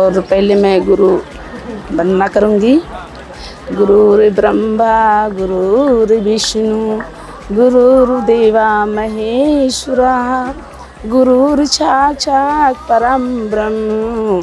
और पहले मैं गुरु वंदना करूँगी। गुरुर्ब्रह्मा गुरुर्विष्णु गुरुर्देवा महेश्वरा गुरुर्साक्षात् परम ब्रह्म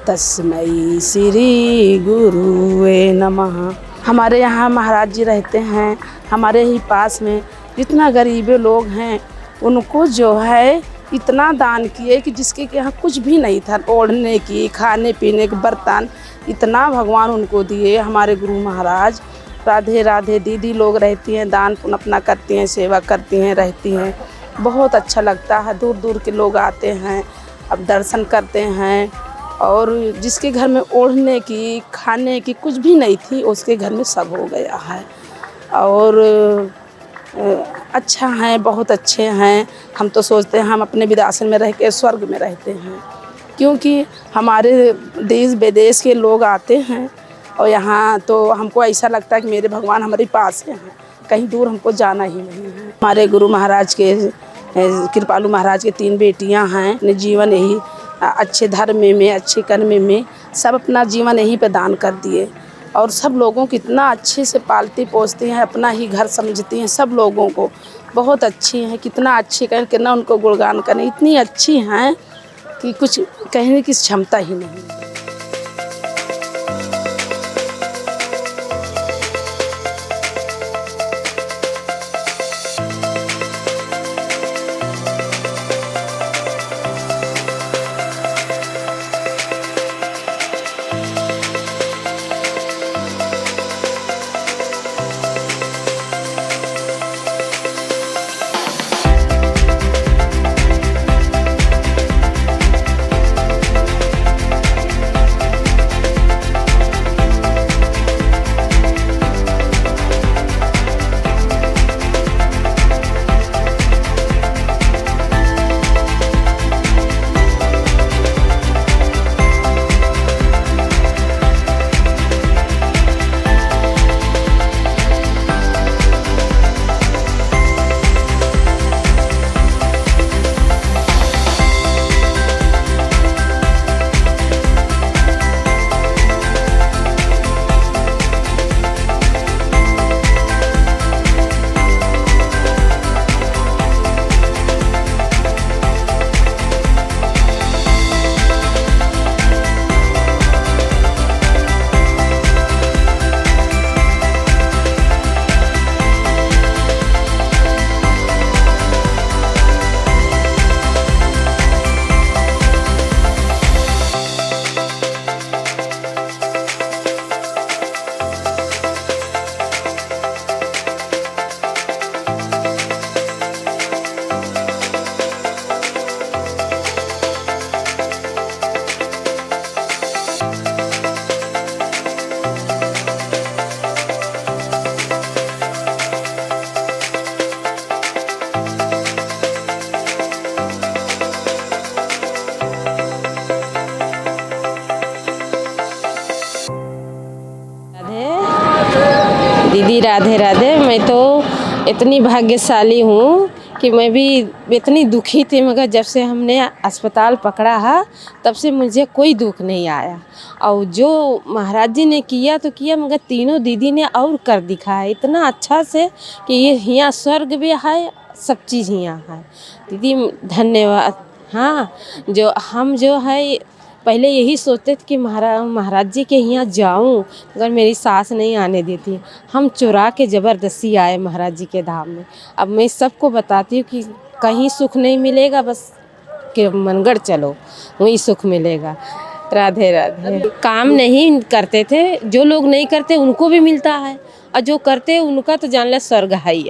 तस्मै श्री गुरुवे नमः। हमारे यहाँ महाराज जी रहते हैं, हमारे ही पास में। जितना गरीबे लोग हैं उनको जो है इतना दान किए कि जिसके यहाँ कुछ भी नहीं था, ओढ़ने की, खाने पीने के बर्तन, इतना भगवान उनको दिए। हमारे गुरु महाराज राधे राधे दीदी लोग रहती हैं, दान पुण्य अपना करती हैं, सेवा करती हैं, रहती हैं। बहुत अच्छा लगता है। दूर दूर के लोग आते हैं, अब दर्शन करते हैं। और जिसके घर में ओढ़ने की, खाने की कुछ भी नहीं थी, उसके घर में सब हो गया है। और अच्छा हैं, बहुत अच्छे हैं। हम तो सोचते हैं हम अपने विरासत में रह के स्वर्ग में रहते हैं, क्योंकि हमारे देश विदेश के लोग आते हैं और यहाँ तो हमको ऐसा लगता है कि मेरे भगवान हमारे पास हैं, कहीं दूर हमको जाना ही नहीं है। हमारे गुरु महाराज के, कृपालु महाराज के 3 बेटियाँ हैं। अपने जीवन यही अच्छे धर्म में, अच्छे कर्म में सब अपना जीवन यहीं पे दान कर दिए। और सब लोगों को इतना अच्छे से पालती पोसती हैं, अपना ही घर समझती हैं। सब लोगों को बहुत अच्छी हैं। कितना अच्छी करें, कितना उनको गुणगान करें, इतनी अच्छी हैं कि कुछ कहने की क्षमता ही नहीं। दीदी राधे राधे। मैं तो इतनी भाग्यशाली हूँ कि मैं भी इतनी दुखी थी, मगर जब से हमने अस्पताल पकड़ा है तब से मुझे कोई दुख नहीं आया। और जो महाराज जी ने किया तो किया, मगर तीनों दीदी ने और कर दिखाया इतना अच्छा से कि ये यहाँ स्वर्ग भी है, सब चीज़ यहाँ है। दीदी धन्यवाद। हाँ, जो हम जो है पहले यही सोचते थे कि महाराज जी के यहाँ जाऊं, मगर मेरी सास नहीं आने देती। हम चुरा के ज़बरदस्ती आए महाराज जी के धाम में। अब मैं सबको बताती हूँ कि कहीं सुख नहीं मिलेगा, बस कि मनगढ़ चलो, वहीं सुख मिलेगा। राधे राधे। काम नहीं करते थे, जो लोग नहीं करते उनको भी मिलता है, और जो करते उनका तो जान लिया स्वर्ग है,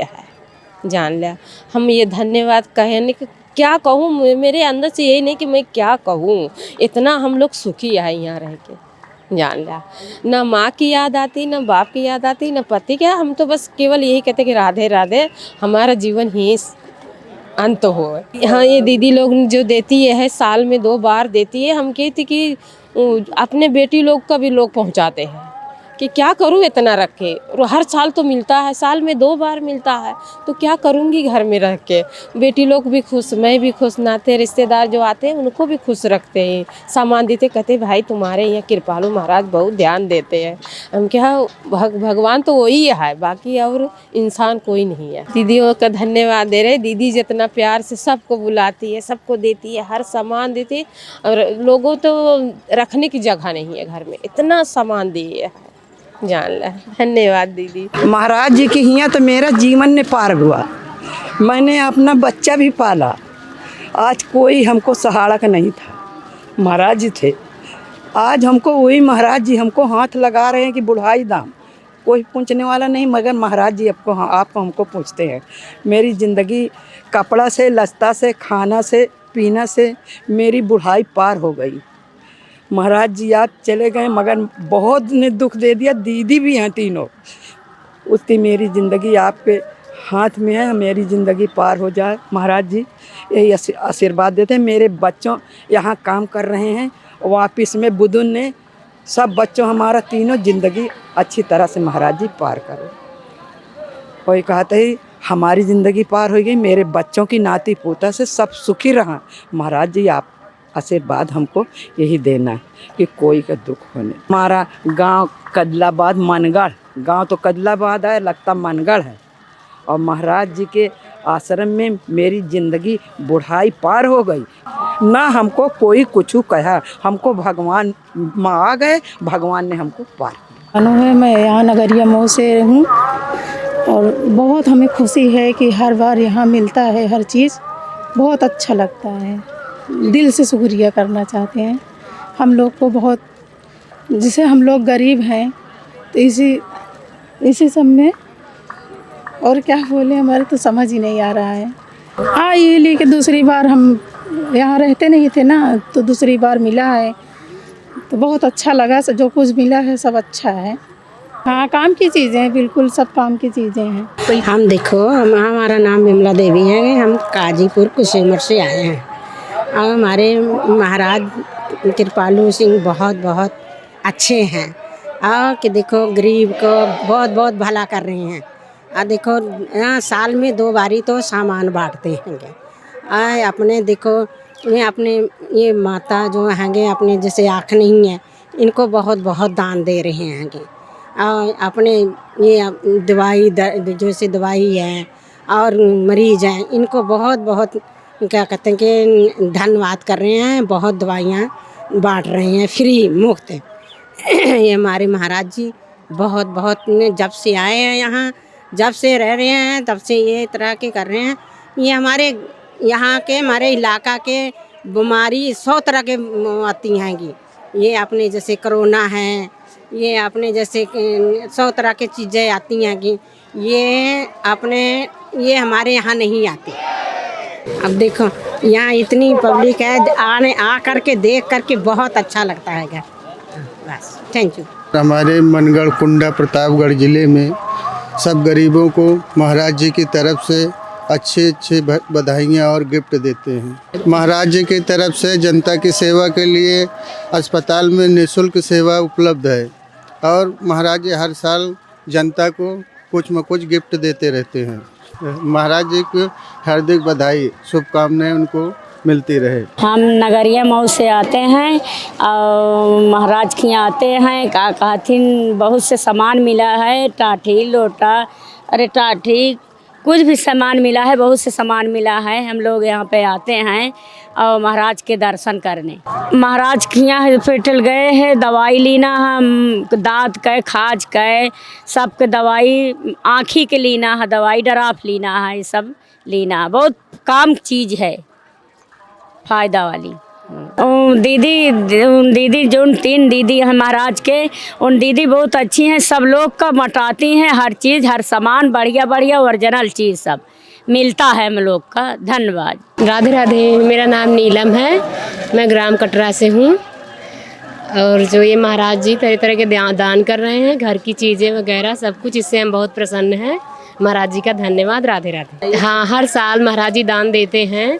जान लिया। हम ये धन्यवाद कहने के क्या कहूँ, मेरे अंदर से यही नहीं कि मैं क्या कहूँ, इतना हम लोग सुखी है यहाँ रह के, जान लिया। ना माँ की याद आती, ना बाप की याद आती, ना पति की। हम तो बस केवल यही कहते कि राधे राधे, हमारा जीवन ही अंत हो। हाँ, ये दीदी लोग जो देती है, साल में 2 बार देती है। हम कहती कि अपने बेटी लोग का भी लोग पहुँचाते हैं कि क्या करूँ इतना रख के। और हर साल तो मिलता है, साल में 2 बार मिलता है, तो क्या करूँगी घर में रख के। बेटी लोग भी खुश, मैं भी खुश, नाते रिश्तेदार जो आते हैं उनको भी खुश रखते हैं, सामान देते, कहते भाई तुम्हारे यहाँ कृपालु महाराज बहुत ध्यान देते हैं। हम क्या, भगवान तो वही है, बाकी और इंसान कोई नहीं है। दीदियों का धन्यवाद दे रहे, दीदी जितना प्यार से सबको बुलाती है, सबको देती है, हर सामान देती है। और लोगों तो रखने की जगह नहीं है घर में, इतना सामान दिए है, जान ला। धन्यवाद दीदी। महाराज जी के यहाँ तो मेरा जीवन ने पार हुआ। मैंने अपना बच्चा भी पाला। आज कोई हमको सहारा नहीं था, महाराज जी थे। आज हमको वही महाराज जी हमको हाथ लगा रहे हैं कि बुढ़ाई दाम कोई पूछने वाला नहीं, मगर महाराज जी आपको हमको पूछते हैं। मेरी ज़िंदगी कपड़ा से, लस्ता से, खाना से, पीना से मेरी बुढ़ाई पार हो गई। महाराज जी आप चले गए, मगर बहुत ने दुख दे दिया। दीदी भी हैं तीनों, उसकी मेरी ज़िंदगी आपके हाथ में है। मेरी ज़िंदगी पार हो जाए, महाराज जी यही आशीर्वाद देते हैं। मेरे बच्चों यहाँ काम कर रहे हैं, वापिस में बुधुन ने सब बच्चों हमारा तीनों ज़िंदगी अच्छी तरह से महाराज जी पार करो। कोई कहते ही हमारी ज़िंदगी पार हो गई, मेरे बच्चों की नाती पोता से सब सुखी रहा। महाराज जी आप आशीर्वाद हमको यही देना है कि कोई का दुख होने। हमारा गांव कदलाबाद मनगढ़, गांव तो कदलाबाद है, लगता मनगढ़ है। और महाराज जी के आश्रम में मेरी ज़िंदगी बुढ़ाई पार हो गई। ना हमको कोई कुछ कहा, हमको भगवान माँ आ गए, भगवान ने हमको पार किया। अनु है, मैं यहाँ नगरिया मऊ से हूँ और बहुत हमें खुशी है कि हर बार यहाँ मिलता है हर चीज़, बहुत अच्छा लगता है। दिल से शुक्रिया करना चाहते हैं हम लोग को बहुत, जिसे हम लोग गरीब हैं तो इसी सब में और क्या बोले, हमारे तो समझ ही नहीं आ रहा है। हाँ, ये लेके दूसरी बार हम यहाँ रहते नहीं थे ना, तो दूसरी बार मिला है तो बहुत अच्छा लगा। जो कुछ मिला है सब अच्छा है। हाँ, काम की चीज़ें हैं, बिल्कुल सब काम की चीज़ें हैं। हम देखो, हमारा नाम विमला देवी है, हम काजीपुर कुशीमठ से आए हैं। और हमारे महाराज कृपालु सिंह बहुत बहुत अच्छे हैं। और कि देखो गरीब को बहुत बहुत भला कर रहे हैं। और देखो यहाँ साल में 2 बारी तो सामान बांटते हैं। अपने देखो ये अपने ये माता जो हैंगे अपने जैसे आँख नहीं है, इनको बहुत बहुत दान दे रहे हैं। और अपने ये दवाई जैसे दवाई है और मरीज़ हैं, इनको बहुत बहुत क्या कहते हैं कि धन्यवाद कर रहे हैं। बहुत दवाइयाँ बांट रहे हैं फ्री मुफ्त। ये हमारे महाराज जी बहुत बहुत जब से आए हैं यहाँ, जब से रह रहे हैं तब से ये तरह के कर रहे हैं। ये हमारे यहाँ के हमारे इलाका के बीमारी 100 तरह के आती हैंगी। ये अपने जैसे कोरोना है, ये अपने जैसे 100 तरह के चीज़ें आती हैं कि ये हमारे यहाँ नहीं आती। अब देखो यहाँ इतनी पब्लिक है, आ करके देख करके बहुत अच्छा लगता है। बस, थैंक यू। हमारे मनगढ़ कुंडा प्रतापगढ़ ज़िले में सब गरीबों को महाराज जी की तरफ से अच्छे बधाइयाँ और गिफ्ट देते हैं। महाराज जी की तरफ से जनता की सेवा के लिए अस्पताल में निःशुल्क सेवा उपलब्ध है। और महाराज जी हर साल जनता को कुछ न कुछ गिफ्ट देते रहते हैं। महाराज जी को हार्दिक बधाई, शुभकामनाएं उनको मिलती रहे। हम नगरिया मऊ से आते हैं और महाराज के यहाँ आते हैं। का कहथिन बहुत से सामान मिला है, टाठी लोटा, अरे टाठी कुछ भी सामान मिला है, बहुत से सामान मिला है। हम लोग यहाँ पे आते हैं और महाराज के दर्शन करने। महाराज के यहाँ हॉस्पिटल गए हैं, दवाई लेना है, दांत के खाज के सबके दवाई, आँखी के लेना है दवाई, ड्राफ लेना है, ये सब लेना है। बहुत काम चीज़ है, फ़ायदा वाली। दीदी जो 3 दीदी हैं महाराज के, उन दीदी बहुत अच्छी हैं। सब लोग का मटाती हैं, हर चीज़ हर सामान बढ़िया बढ़िया ओरिजिनल चीज़ सब मिलता है हम लोग का। धन्यवाद। राधे राधे। मेरा नाम नीलम है, मैं ग्राम कटरा से हूँ। और जो ये महाराज जी तरह तरह के दान कर रहे हैं, घर की चीज़ें वगैरह सब कुछ, इससे हम बहुत प्रसन्न हैं। महाराज जी का धन्यवाद। राधे राधे। हाँ, हर साल महाराज जी दान देते हैं,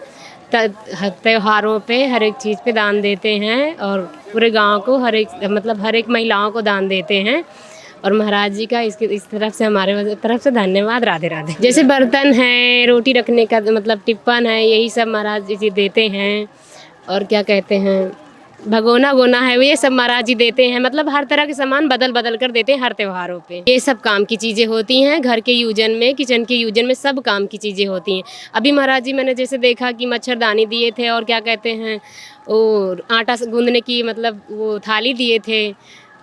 त्योहारों पे हर एक चीज़ पे दान देते हैं। और पूरे गांव को हर एक महिलाओं को दान देते हैं। और महाराज जी का इस तरफ से हमारे तरफ से धन्यवाद। राधे राधे। जैसे बर्तन है, रोटी रखने का मतलब टिप्पन है, यही सब महाराज जी देते हैं। और क्या कहते हैं, भगोना गोना है, ये सब महाराज जी देते हैं। मतलब हर तरह के सामान बदल बदल कर देते हैं हर त्योहारों पे। ये सब काम की चीज़ें होती हैं, घर के यूजन में, किचन के यूजन में सब काम की चीज़ें होती हैं। अभी महाराज जी मैंने जैसे देखा कि मच्छरदानी दिए थे, और क्या कहते हैं वो आटा गूंदने की मतलब वो थाली दिए थे।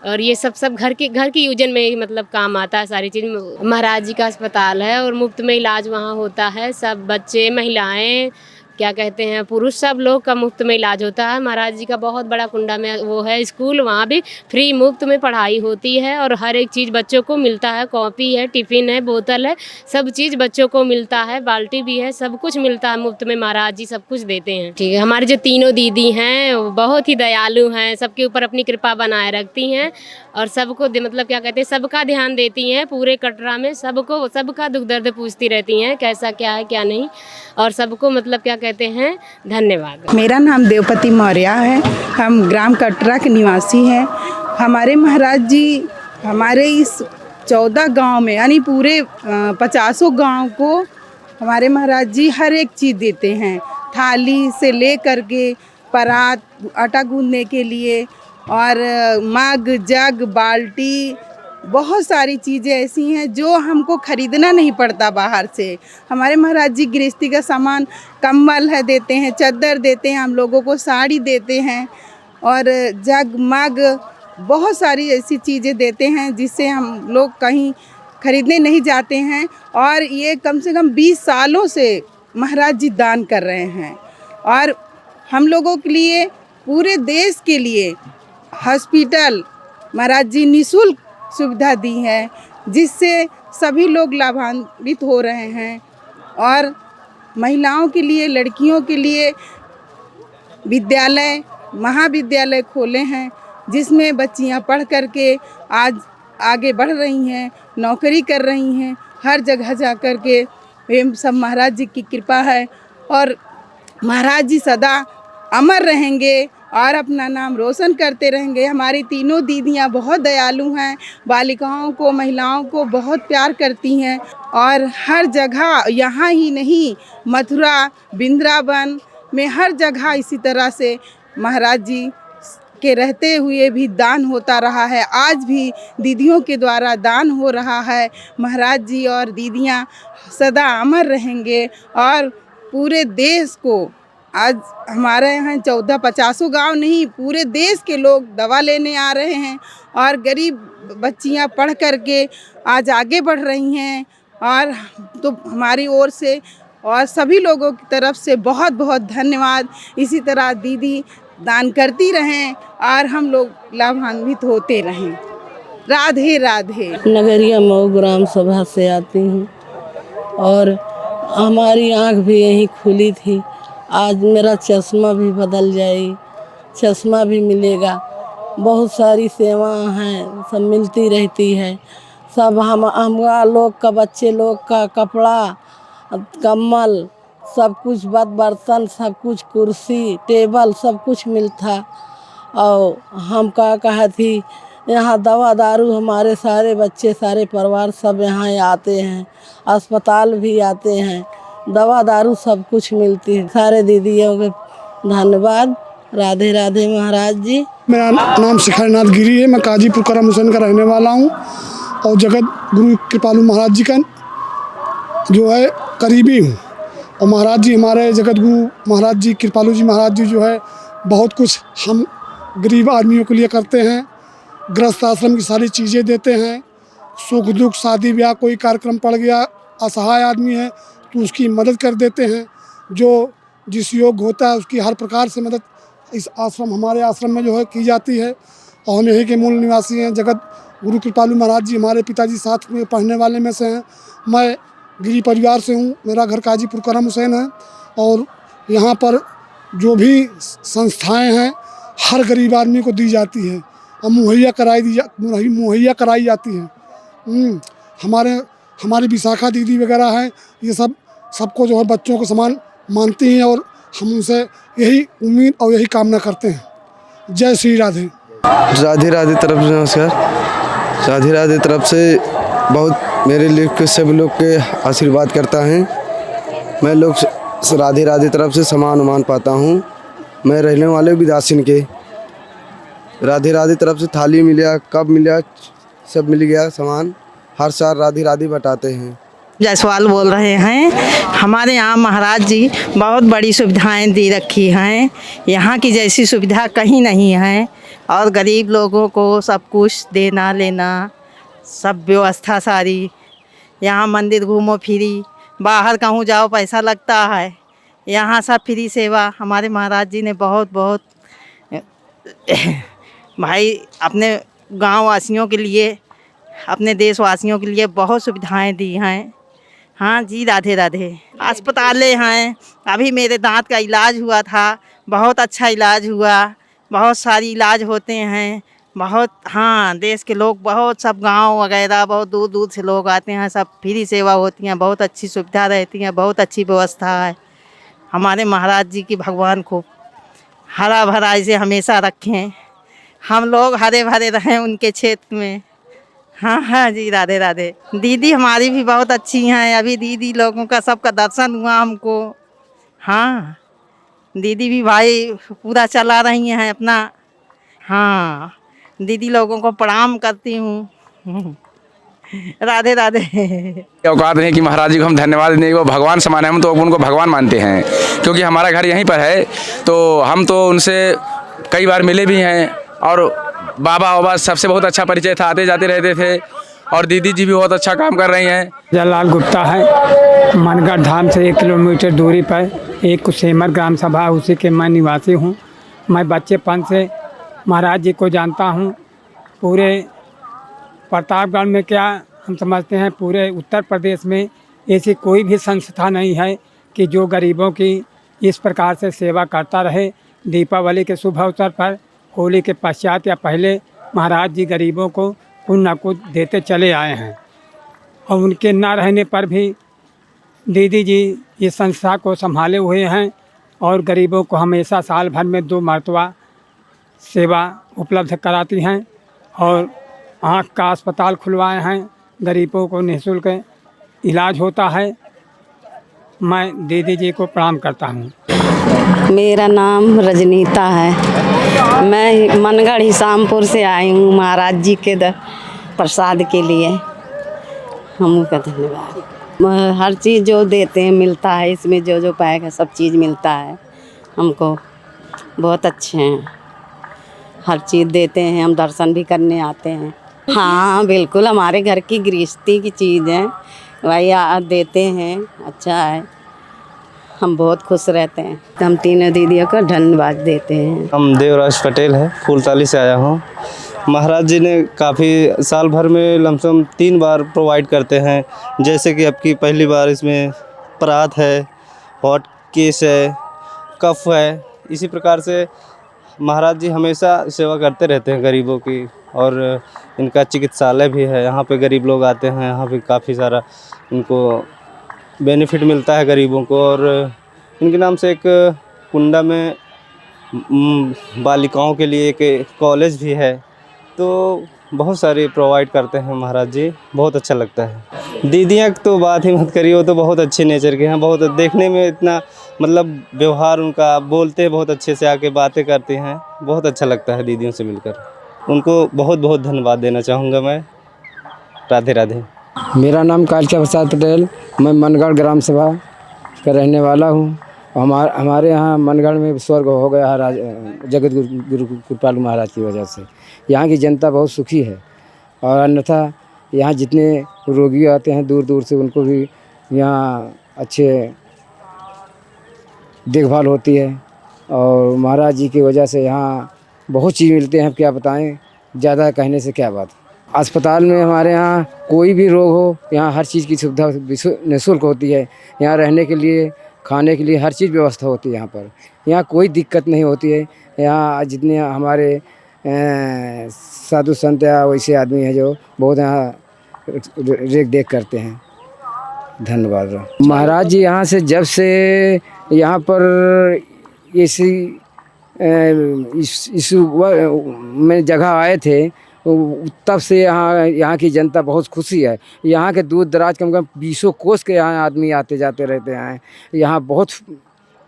और ये सब घर के यूजन में मतलब काम आता है सारी चीज़। महाराज जी का अस्पताल है और मुफ्त में इलाज वहाँ होता है। सब बच्चे, महिलाएँ, क्या कहते हैं पुरुष, सब लोग का मुफ्त में इलाज होता है। महाराज जी का बहुत बड़ा कुंडा में वो है स्कूल, वहाँ भी फ्री मुफ्त में पढ़ाई होती है। और हर एक चीज़ बच्चों को मिलता है, कॉपी है, टिफ़िन है, बोतल है, सब चीज़ बच्चों को मिलता है, बाल्टी भी है, सब कुछ मिलता है मुफ्त में। महाराज जी सब कुछ देते हैं। ठीक है। हमारी जो तीनों दीदी हैं वो बहुत ही दयालु हैं, सबके ऊपर अपनी कृपा बनाए रखती हैं और सबको मतलब क्या कहते हैं सबका ध्यान देती हैं। पूरे कटरा में सबका दुख दर्द पूछती रहती हैं, कैसा क्या है क्या नहीं, और सबको मतलब क्या कहते हैं धन्यवाद। मेरा नाम देवपति मौर्य है। हम ग्राम कटरा के निवासी हैं। हमारे महाराज जी हमारे इस 14 गांव में यानी पूरे 50 गांव को हमारे महाराज जी हर एक चीज़ देते हैं। थाली से ले कर के परात, आटा गूंदने के लिए, और मग, जग, बाल्टी, बहुत सारी चीज़ें ऐसी हैं जो हमको ख़रीदना नहीं पड़ता बाहर से। हमारे महाराज जी गृहस्थी का सामान, कंबल है देते हैं, चादर देते हैं, हम लोगों को साड़ी देते हैं, और जग, मग, बहुत सारी ऐसी चीज़ें देते हैं जिससे हम लोग कहीं ख़रीदने नहीं जाते हैं। और ये कम से कम 20 सालों से महाराज जी दान कर रहे हैं। और हम लोगों के लिए, पूरे देश के लिए हॉस्पिटल महाराज जी निःशुल्क सुविधा दी है, जिससे सभी लोग लाभान्वित हो रहे हैं। और महिलाओं के लिए, लड़कियों के लिए विद्यालय, महाविद्यालय खोले हैं, जिसमें बच्चियां पढ़ कर के आज आगे बढ़ रही हैं, नौकरी कर रही हैं, हर जगह जा कर के। ये सब महाराज जी की कृपा है और महाराज जी सदा अमर रहेंगे और अपना नाम रोशन करते रहेंगे। हमारी तीनों दीदियाँ बहुत दयालु हैं, बालिकाओं को, महिलाओं को बहुत प्यार करती हैं। और हर जगह, यहाँ ही नहीं, मथुरा, वृंदावन में हर जगह इसी तरह से महाराज जी के रहते हुए भी दान होता रहा है। आज भी दीदियों के द्वारा दान हो रहा है। महाराज जी और दीदियाँ सदा अमर रहेंगे और पूरे देश को, आज हमारे यहाँ 14-50 गांव नहीं, पूरे देश के लोग दवा लेने आ रहे हैं और गरीब बच्चियां पढ़ कर के आज आगे बढ़ रही हैं। और तो हमारी ओर से और सभी लोगों की तरफ से बहुत बहुत धन्यवाद। इसी तरह दीदी दान करती रहें और हम लोग लाभान्वित होते रहें। राधे राधे। नगरिया मऊ ग्राम सभा से आती हूँ और हमारी आँख भी यहीं खुली थी। आज मेरा चश्मा भी बदल जाए, चश्मा भी मिलेगा। बहुत सारी सेवाएं हैं, सब मिलती रहती है। सब हम लोग का, बच्चे लोग का कपड़ा, कम्बल, सब कुछ, बर्तन, सब कुछ, कुर्सी, टेबल, सब कुछ मिलता। और हम कहा थी यहाँ दवा दारू, हमारे सारे बच्चे, सारे परिवार सब यहाँ आते हैं, अस्पताल भी आते हैं, दवा दारू सब कुछ मिलती है। सारे दीदियों के धन्यवाद। राधे राधे महाराज जी। मेरा नाम शिखरनाथ गिरी है। मैं काजीपुर करम हुसैन का रहने वाला हूँ और जगत गुरु कृपालु महाराज जी का जो है करीबी हूँ। और महाराज जी, हमारे जगत गुरु महाराज जी, कृपालु जी महाराज जी जो है बहुत कुछ हम गरीब आदमियों के लिए करते हैं। गृहस्थ आश्रम की सारी चीज़ें देते हैं। सुख दुख, शादी ब्याह, कोई कार्यक्रम पड़ गया, असहाय आदमी है तो उसकी मदद कर देते हैं। जो जिस योग्य होता है उसकी हर प्रकार से मदद इस आश्रम, हमारे आश्रम में जो है की जाती है। और हम यहीं के मूल निवासी हैं। जगत गुरु कृपालु महाराज जी हमारे पिताजी साथ में पढ़ने वाले में से हैं। मैं गिरी परिवार से हूँ। मेरा घर काजीपुर करम हुसैन है और यहाँ पर जो भी संस्थाएं हैं हर गरीब आदमी को दी जाती है और मुहैया कराई जाती हैं। हमारी विशाखा दीदी वगैरह हैं, ये सबको जो है बच्चों को समान मानती हैं और हम उनसे यही उम्मीद और यही कामना करते हैं। जय श्री राधे। राधे राधे तरफ से नमस्कार। राधे राधे तरफ से बहुत मेरे लिए के सब लोग के आशीर्वाद करता है। मैं लोग राधे राधे तरफ से सामान उमान पाता हूँ। मैं रहने वाले बिदासिन के राधे राधे तरफ से थाली मिला, कप मिला, सब मिल गया सामान। हर साल राधे राधे बटाते हैं। जायसवाल बोल रहे हैं। हमारे यहाँ महाराज जी बहुत बड़ी सुविधाएं दे रखी हैं। यहाँ की जैसी सुविधा कहीं नहीं है और गरीब लोगों को सब कुछ देना लेना सब व्यवस्था सारी। यहाँ मंदिर घूमो फिरी, बाहर कहूँ जाओ पैसा लगता है, यहाँ सब फ्री सेवा हमारे महाराज जी ने बहुत बहुत भाई अपने गाँव वासियों के लिए, अपने देशवासियों के लिए बहुत सुविधाएं दी हैं। हाँ जी, राधे राधे। अस्पतालें हैं, अभी मेरे दांत का इलाज हुआ था, बहुत अच्छा इलाज हुआ, बहुत सारी इलाज होते हैं बहुत। हाँ, देश के लोग बहुत, सब गांव वगैरह बहुत दूर दूर से लोग आते हैं, सब फ्री सेवा होती हैं, बहुत अच्छी सुविधा रहती है, बहुत अच्छी व्यवस्था है। हमारे महाराज जी की भगवान को हरा भरा इसे हमेशा रखें, हम लोग हरे भरे रहें उनके क्षेत्र में। हाँ हाँ जी, राधे राधे। दीदी हमारी भी बहुत अच्छी हैं, अभी दीदी लोगों का सबका दर्शन हुआ हमको। हाँ, दीदी भी भाई पूरा चला रही हैं अपना। हाँ, दीदी लोगों को प्रणाम करती हूँ। राधे राधे। औकात नहीं कि महाराज जी को हम धन्यवाद दें, वो भगवान समान है, हम तो उनको भगवान मानते हैं क्योंकि हमारा घर यहीं पर है। तो हम तो उनसे कई बार मिले भी हैं और बाबा सबसे बहुत अच्छा परिचय था, आते जाते रहते थे। और दीदी जी भी बहुत अच्छा काम कर रही हैं। जयलाल गुप्ता है, मनगढ़ धाम से 1 किलोमीटर दूरी पर एक कुशेमर ग्राम सभा, उसी के मैं निवासी हूँ। मैं बच्चेपन से महाराज जी को जानता हूँ। पूरे प्रतापगढ़ में क्या हम समझते हैं, पूरे उत्तर प्रदेश में ऐसी कोई भी संस्था नहीं है कि जो गरीबों की इस प्रकार से सेवा करता रहे। दीपावली के शुभ अवसर पर, होली के पश्चात या पहले महाराज जी गरीबों को कुछ न कुछ देते चले आए हैं और उनके न रहने पर भी दीदी जी इस संस्था को संभाले हुए हैं और गरीबों को हमेशा साल भर में 2 मरतबा सेवा उपलब्ध कराती हैं और आँख का अस्पताल खुलवाए हैं, गरीबों को निःशुल्क इलाज होता है। मैं दीदी जी को प्रणाम करता हूँ। मेरा नाम रजनीता है, मैं मनगढ़ हिसामपुर से आई हूँ महाराज जी के प्रसाद के लिए। हम का धन्यवाद। हर चीज़ जो देते हैं मिलता है, इसमें जो जो पाएगा सब चीज़ मिलता है हमको। बहुत अच्छे हैं, हर चीज़ देते हैं, हम दर्शन भी करने आते हैं। हाँ बिल्कुल, हमारे घर की गृहस्थी की चीज़ है, वही देते हैं, अच्छा है, हम बहुत खुश रहते हैं। हम तीनों दीदियों को धन्यवाद देते हैं। हम देवराज पटेल है, फूलताली से आया हूँ। महाराज जी ने काफ़ी साल भर में लमसम 3 बार प्रोवाइड करते हैं, जैसे कि अब की पहली बार इसमें परात है, हॉट केस है, कफ है। इसी प्रकार से महाराज जी हमेशा सेवा करते रहते हैं गरीबों की। और इनका चिकित्सालय भी है, यहाँ पे गरीब लोग आते हैं, यहाँ पे काफ़ी सारा इनको बेनिफिट मिलता है गरीबों को। और इनके नाम से एक कुंडा में बालिकाओं के लिए एक कॉलेज भी है। तो बहुत सारे प्रोवाइड करते हैं महाराज जी, बहुत अच्छा लगता है। दीदियाँ तो बात ही मत करिए, वो तो बहुत अच्छे नेचर के हैं, बहुत देखने में इतना मतलब व्यवहार उनका, बोलते हैं बहुत अच्छे से, आके बातें करते हैं, बहुत अच्छा लगता है दीदियों से मिलकर। उनको बहुत बहुत धन्यवाद देना चाहूँगा मैं। राधे राधे। मेरा नाम कालचा प्रसाद पटेल, मैं मनगढ़ ग्राम सभा का रहने वाला हूँ। हमारे यहाँ मनगढ़ में स्वर्ग हो गया है जगत गुरु कृपालु महाराज की वजह से। यहाँ की जनता बहुत सुखी है और अन्यथा यहाँ जितने रोगी आते हैं दूर दूर से, उनको भी यहाँ अच्छे देखभाल होती है और महाराज जी की वजह से यहाँ बहुत चीज़ मिलते हैं। क्या बताएं, ज़्यादा कहने से क्या बात। अस्पताल में हमारे यहाँ कोई भी रोग हो, यहाँ हर चीज़ की सुविधा निःशुल्क होती है। यहाँ रहने के लिए, खाने के लिए हर चीज़ व्यवस्था होती है यहाँ पर। यहाँ कोई दिक्कत नहीं होती है। यहाँ जितने हमारे साधु संत या वैसे आदमी हैं जो बहुत यहाँ रेख देख करते हैं। धन्यवाद। महाराज जी यहाँ से जब से यहाँ पर इस में जगह आए थे, तब से यहाँ की जनता बहुत खुशी है। यहाँ के दूर दराज कम 20 कोस के यहाँ आदमी आते जाते रहते हैं। यहाँ बहुत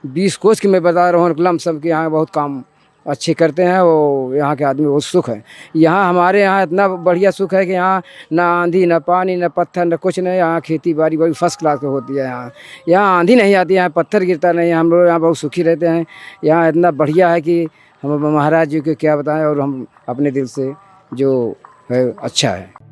20 कोस के मैं बता रहा हूँ लमसम के यहाँ बहुत काम अच्छे करते हैं और यहाँ के आदमी बहुत सुख है। यहाँ हमारे यहाँ इतना बढ़िया सुख है कि यहाँ ना आंधी ना पानी ना पत्थर ना कुछ नहीं। यहाँ खेती बाड़ी बड़ी फर्स्ट क्लास की होती है। यहाँ आंधी नहीं आती, यहाँ पत्थर गिरता नहीं। हम लोग यहाँ बहुत सुखी रहते हैं। यहाँ इतना बढ़िया है कि हम महाराज जी को क्या बताएं, और हम अपने दिल से जो है अच्छा है।